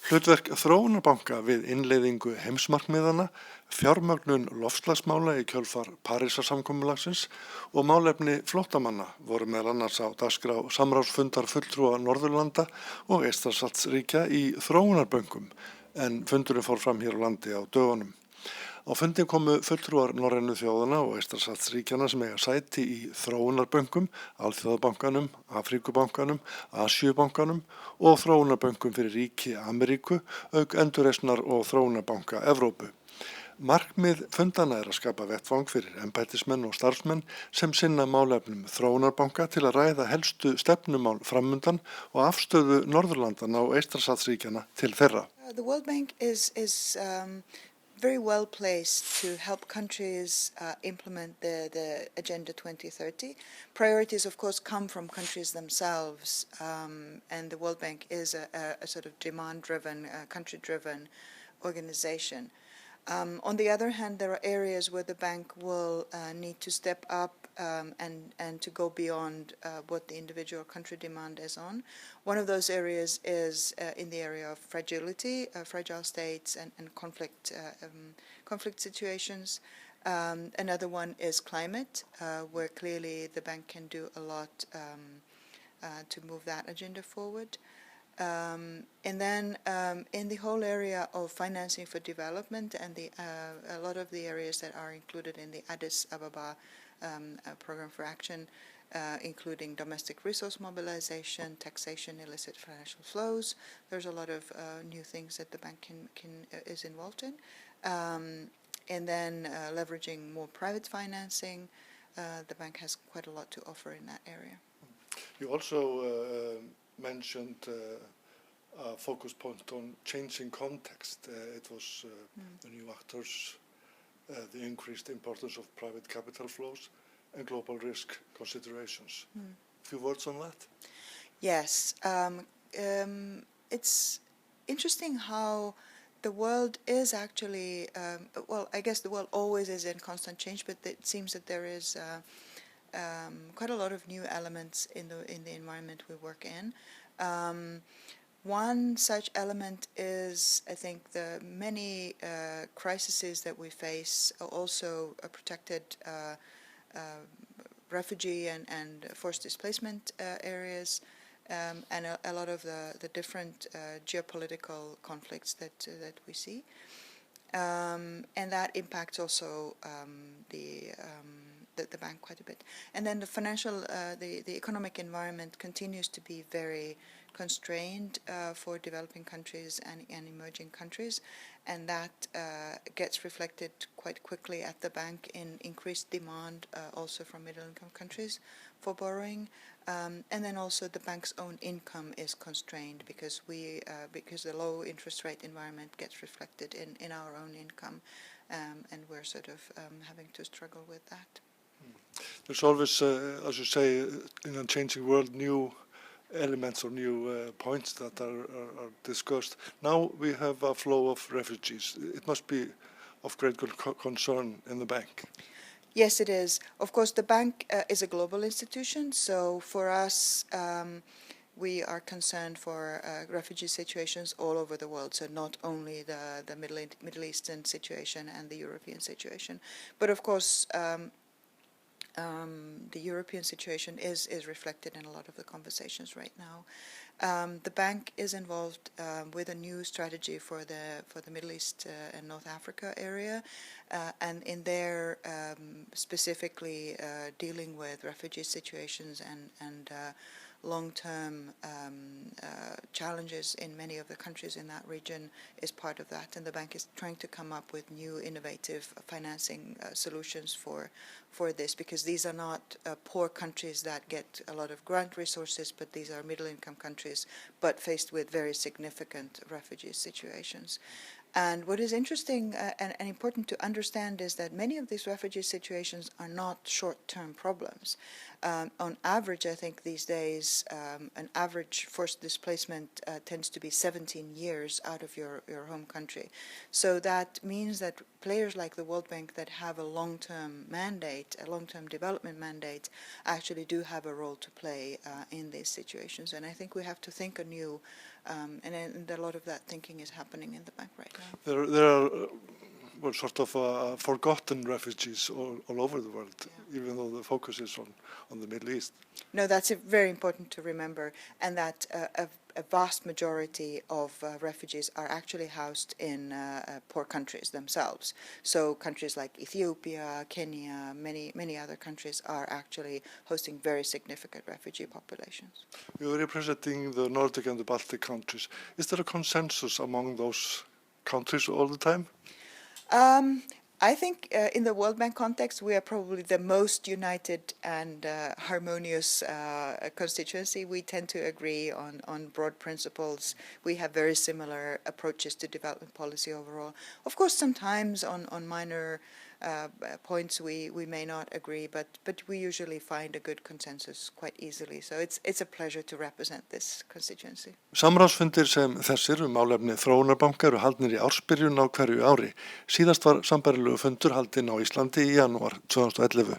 Hlutverk þróunarbanka við innleiðingu heimsmarkmiðana, fjármögnun loftslagsmála í kjölfar Parísarsamkomulagsins og málefni flóttamanna voru meðal annars á dagskrá samráðsfundar fulltrúa Norðurlanda og Eystrasaltsríkja í þróunarbönkum, en fundurinn fór fram hér á landi á dögunum. Á fundin komu fulltrúar norrænu þjóðana og Eystrasaltsríkjanna sem eiga sæti í þróunarbönkum, Alþjóðabankanum, Afríkubankanum, Asíubankanum og þróunarbönkum fyrir ríki Ameríku, auk endurreisnar og þróunarbanka Evrópu. Markmið fundana að skapa vettvang fyrir embættismenn og starfsmenn sem sinna málefnum þróunarbanka til að ræða helstu stefnumál framundan og afstöðu Norðurlandanna og Eystrasaltsríkjanna til þeirra. The World Bank is very well placed to help countries implement the Agenda 2030. Priorities, of course, come from countries themselves, and the World Bank is a sort of demand-driven, country-driven organization. On the other hand, there are areas where the bank will need to step up and to go beyond what the individual country demand is on. One of those areas is in the area of fragility, fragile states and conflict situations. Another one is climate, where clearly the bank can do a lot to move that agenda forward. And then in the whole area of financing for development and a lot of the areas that are included in the Addis Ababa program for action, including domestic resource mobilization, taxation, illicit financial flows. There's a lot of new things that the bank is involved in. And then leveraging more private financing. The bank has quite a lot to offer in that area. You also mentioned a focus point on changing context. It was the new actors, the increased importance of private capital flows and global risk considerations. A few words on that? Yes. It's interesting how the world is actually, well, I guess the world always is in constant change, but it seems that there is quite a lot of new elements in the environment we work in. One such element is, I think, the many crises that we face, also protected refugee and forced displacement areas, and a lot of the different geopolitical conflicts that we see. And that impacts also the bank quite a bit. And then the financial, the economic environment continues to be very constrained for developing countries and emerging countries, and that gets reflected quite quickly at the bank in increased demand also from middle-income countries for borrowing. And then also the bank's own income is constrained because the low interest rate environment gets reflected in our own income, and we're sort of having to struggle with that. There's always, as you say, in a changing world, new elements or new points that are discussed. Now we have a flow of refugees. It must be of great concern in the bank. Yes, it is. Of course, the bank is a global institution, so for us, we are concerned for refugee situations all over the world, so not only the Middle Eastern situation and the European situation. But of course, the European situation is reflected in a lot of the conversations right now. The bank is involved with a new strategy for the Middle East and North Africa area, and in there specifically dealing with refugee situations and long-term challenges in many of the countries in that region is part of that, and the bank is trying to come up with new innovative financing solutions for this, because these are not poor countries that get a lot of grant resources, but these are middle-income countries but faced with very significant refugee situations. And what is interesting and important to understand is that many of these refugee situations are not short-term problems. On average, I think these days, an average forced displacement tends to be 17 years out of your home country. So that means that players like the World Bank that have a long-term mandate, a long-term development mandate, actually do have a role to play in these situations. And I think we have to think anew And a lot of that thinking is happening in the bank right now. There are sort of forgotten refugees all over the world, even though the focus is on the Middle East. No, that's very important to remember, and that a vast majority of refugees are actually housed in poor countries themselves. So countries like Ethiopia, Kenya, many other countries are actually hosting very significant refugee populations. You are representing the Nordic and the Baltic countries. Is there a consensus among those countries all the time? I think in the World Bank context, we are probably the most united and harmonious constituency. We tend to agree on broad principles. We have very similar approaches to development policy overall. Of course, sometimes on minor points we may not agree, but we usually find a good consensus quite easily. So it's a pleasure to represent this constituency. Samráðsfundir sem þessir málefni þróunarbanka eru haldnir í ársbyrjun á hverju ári. Síðast var sambærilegu fundur haldinn á Íslandi í janúar 2011.